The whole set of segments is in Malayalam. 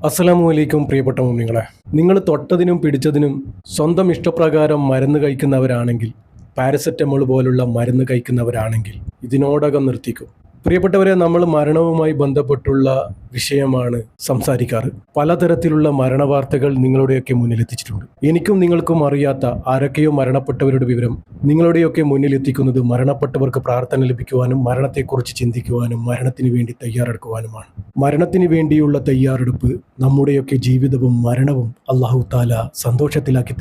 അസ്സലാമു അലൈക്കും പ്രിയപ്പെട്ട മുഅ്മിനീങ്ങളെ, നിങ്ങൾ തൊട്ടതിനും പിടിച്ചതിനും സ്വന്തം ഇഷ്ടപ്രകാരം മരുന്ന് കഴിക്കുന്നവരാണെങ്കിൽ, പാരസെറ്റമോൾ പോലുള്ള മരുന്ന് കഴിക്കുന്നവരാണെങ്കിൽ ഇതിനോടകം നിർത്തിക്കും. പ്രിയപ്പെട്ടവരെ, നമ്മൾ മരണവുമായി ബന്ധപ്പെട്ടുള്ള വിഷയമാണ് സംസാരിക്കാറ്. പലതരത്തിലുള്ള മരണവാർത്തകൾ നിങ്ങളുടെയൊക്കെ മുന്നിലെത്തിച്ചിട്ടുണ്ട്. എനിക്കും നിങ്ങൾക്കും അറിയാത്ത ആരൊക്കെയോ മരണപ്പെട്ടവരുടെ വിവരം നിങ്ങളുടെയൊക്കെ മുന്നിലെത്തിക്കുന്നത് മരണപ്പെട്ടവർക്ക് പ്രാർത്ഥന ലഭിക്കുവാനും മരണത്തെക്കുറിച്ച് ചിന്തിക്കുവാനും മരണത്തിന് വേണ്ടി തയ്യാറെടുക്കുവാനുമാണ്. മരണത്തിന് വേണ്ടിയുള്ള തയ്യാറെടുപ്പ് നമ്മുടെയൊക്കെ ജീവിതവും മരണവും അല്ലാഹു തആല സന്തോഷത്തിലാക്കി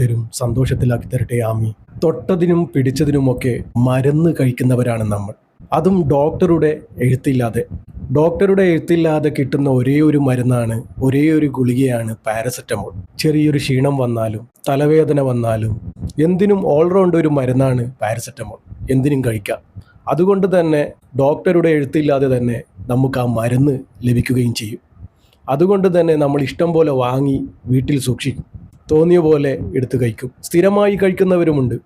തരട്ടെ, ആമീൻ. തൊട്ടതിനും പിടിച്ചതിനുമൊക്കെ മരുന്ന് കഴിക്കുന്നവരാണ് നമ്മൾ. അതും ഡോക്ടറുടെ എഴുത്തില്ലാതെ കിട്ടുന്ന ഒരേ ഒരു മരുന്നാണ്, ഒരേ ഒരു ഗുളികയാണ് പാരസെറ്റമോൾ. ചെറിയൊരു ക്ഷീണം വന്നാലും തലവേദന വന്നാലും എന്തിനും ഓൾറൗണ്ട് ഒരു മരുന്നാണ് പാരസെറ്റമോൾ. എന്തിനും കഴിക്കാം. അതുകൊണ്ട് തന്നെ ഡോക്ടറുടെ എഴുത്തില്ലാതെ തന്നെ നമുക്ക് ആ മരുന്ന് ലഭിക്കുകയും ചെയ്യും. അതുകൊണ്ട് തന്നെ നമ്മൾ ഇഷ്ടം പോലെ വാങ്ങി വീട്ടിൽ സൂക്ഷിക്കും, തോന്നിയ പോലെ എടുത്ത് കഴിക്കും. സ്ഥിരമായി കഴിക്കുന്നവരുമുണ്ട്.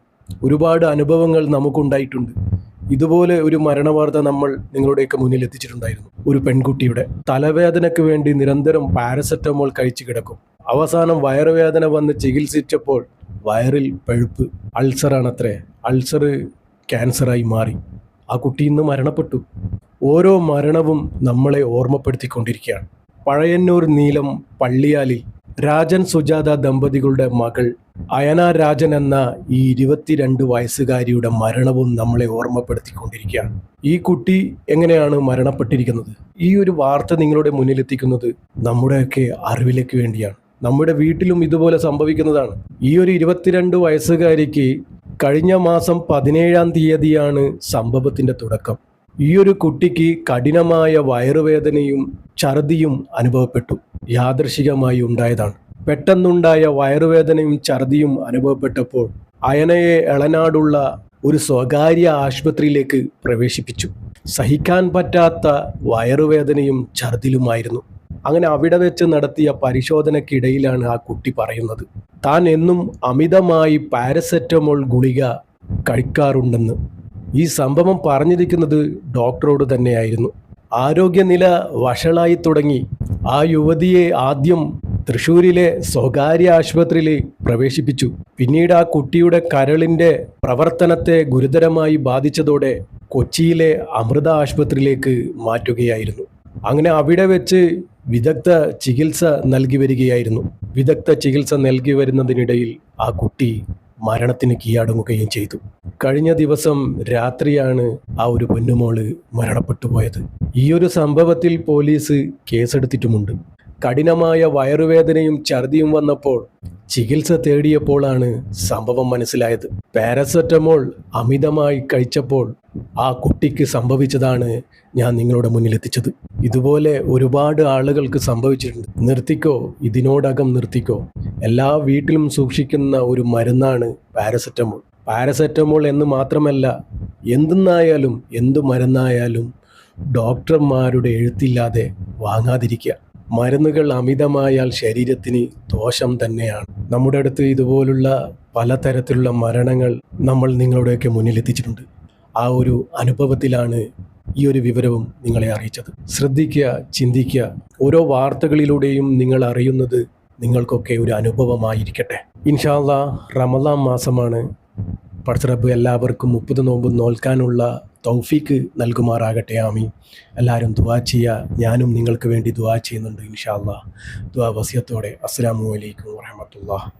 ഒരുപാട് അനുഭവങ്ങൾ നമുക്കുണ്ടായിട്ടുണ്ട്. ഇതുപോലെ ഒരു മരണവാർത്ത നമ്മൾ നിങ്ങളുടെയൊക്കെ മുന്നിൽ എത്തിച്ചിട്ടുണ്ടായിരുന്നു. ഒരു പെൺകുട്ടിയുടെ തലവേദനയ്ക്ക് വേണ്ടി നിരന്തരം പാരസെറ്റമോൾ കഴിച്ചു കിടക്കും. അവസാനം വയറുവേദന വന്ന് ചികിത്സിച്ചപ്പോൾ വയറിൽ പഴുപ്പ്, അൾസറാണത്രേ. അൾസർ ക്യാൻസറായി മാറി. ആ കുട്ടി ഇന്ന് മരണപ്പെട്ടു. ഓരോ മരണവും നമ്മളെ ഓർമ്മപ്പെടുത്തിക്കൊണ്ടിരിക്കുകയാണ്. പഴയന്നൂർ നീലം പള്ളിയാലിൽ രാജൻ സുജാത ദമ്പതികളുടെ മകൾ അയന രാജൻ എന്ന ഈ 22 വയസ്സുകാരിയുടെ മരണവും നമ്മളെ ഓർമ്മപ്പെടുത്തിക്കൊണ്ടിരിക്കുകയാണ്. ഈ കുട്ടി എങ്ങനെയാണ് മരണപ്പെട്ടിരിക്കുന്നത്? ഈ ഒരു വാർത്ത നിങ്ങളുടെ മുന്നിലെത്തിക്കുന്നത് നമ്മുടെയൊക്കെ അറിവിലേക്ക് വേണ്ടിയാണ്. നമ്മുടെ വീട്ടിലും ഇതുപോലെ സംഭവിക്കുന്നതാണ്. ഈ ഒരു 22 വയസ്സുകാരിക്ക് കഴിഞ്ഞ മാസം 17-ാം തീയതിയാണ് സംഭവത്തിന്റെ തുടക്കം. ഈ ഒരു കുട്ടിക്ക് കഠിനമായ വയറുവേദനയും ഛർദിയും അനുഭവപ്പെട്ടു. യാദൃശികമായി ഉണ്ടായതാണ്. പെട്ടെന്നുണ്ടായ വയറുവേദനയും ഛർദിയും അനുഭവപ്പെട്ടപ്പോൾ അയനയെ എളനാടുള്ള ഒരു സ്വകാര്യ ആശുപത്രിയിലേക്ക് പ്രവേശിപ്പിച്ചു. സഹിക്കാൻ പറ്റാത്ത വയറുവേദനയും ഛർദിലുമായിരുന്നു. അങ്ങനെ അവിടെ വെച്ച് നടത്തിയ പരിശോധനയ്ക്കിടയിലാണ് ആ കുട്ടി പറയുന്നത്, താൻ എന്നും അമിതമായി പാരസെറ്റമോൾ ഗുളിക കഴിക്കാറുണ്ടെന്ന്. ഈ സംഭവം പറഞ്ഞിരിക്കുന്നത് ഡോക്ടറോട് തന്നെയായിരുന്നു. ആരോഗ്യനില വഷളായി തുടങ്ങി. ആ യുവതിയെ ആദ്യം തൃശ്ശൂരിലെ സ്വകാര്യ ആശുപത്രിയിൽ പ്രവേശിപ്പിച്ചു. പിന്നീട് ആ കുട്ടിയുടെ കരളിൻ്റെ പ്രവർത്തനത്തെ ഗുരുതരമായി ബാധിച്ചതോടെ കൊച്ചിയിലെ അമൃത ആശുപത്രിയിലേക്ക് മാറ്റുകയായിരുന്നു. അങ്ങനെ അവിടെ വെച്ച് വിദഗ്ധ ചികിത്സ നൽകി വരുന്നതിനിടയിൽ ആ കുട്ടി മരണത്തിന് കീഴടങ്ങുകയും ചെയ്തു. കഴിഞ്ഞ ദിവസം രാത്രിയാണ് ആ ഒരു പൊന്നുമോള് മരണപ്പെട്ടു പോയത്. ഈ ഒരു സംഭവത്തിൽ പോലീസ് കേസെടുത്തിട്ടുമുണ്ട്. കഠിനമായ വയറുവേദനയും ഛർദിയും വന്നപ്പോൾ ചികിത്സ തേടിയപ്പോഴാണ് സംഭവം മനസ്സിലായത്. പാരസെറ്റമോൾ അമിതമായി കഴിച്ചപ്പോൾ ആ കുട്ടിക്ക് സംഭവിച്ചതാണ് ഞാൻ നിങ്ങളുടെ മുന്നിലെത്തിച്ചത്. ഇതുപോലെ ഒരുപാട് ആളുകൾക്ക് സംഭവിച്ചിട്ടുണ്ട്. നിർത്തിക്കോ, ഇതിനോടകം നിർത്തിക്കോ. എല്ലാ വീട്ടിലും സൂക്ഷിക്കുന്ന ഒരു മരുന്നാണ് പാരസെറ്റമോൾ. പാരസെറ്റമോൾ എന്ന് മാത്രമല്ല, എന്തു മരുന്നായാലും ഡോക്ടർമാരുടെ എഴുത്തില്ലാതെ വാങ്ങാതിരിക്കുക. മരുന്നുകൾ അമിതമായാൽ ശരീരത്തിന് ദോഷം തന്നെയാണ്. നമ്മുടെ അടുത്ത് ഇതുപോലുള്ള പലതരത്തിലുള്ള മരണങ്ങൾ നമ്മൾ നിങ്ങളുടെയൊക്കെ മുന്നിലെത്തിച്ചിട്ടുണ്ട്. ആ ഒരു അനുഭവത്തിലാണ് ഈ ഒരു വിവരവും നിങ്ങളെ അറിയിച്ചത്. ശ്രദ്ധിക്കുക, ചിന്തിക്കുക. ഓരോ വാർത്തകളിലൂടെയും നിങ്ങൾ അറിയുന്നത് നിങ്ങൾക്കൊക്കെ ഒരു അനുഭവമായിരിക്കട്ടെ. ഇൻഷാ അല്ലാഹ് റമളാൻ മാസമാണ്. പടച്ച റബ്ബ് എല്ലാവർക്കും 30 നോമ്പ് നോൽക്കാനുള്ള തൗഫീക്ക് നൽകുമാറാകട്ടെ, ആമീൻ. എല്ലാവരും ദുആ ചെയ്യുക. ഞാനും നിങ്ങൾക്ക് വേണ്ടി ദുആ ചെയ്യുന്നുണ്ട് ഇൻഷാ അല്ലാഹ്. ദുആ വസിയത്തോടെ. അസ്സലാമു അലൈക്കും വറഹ്മത്തുള്ളാഹി.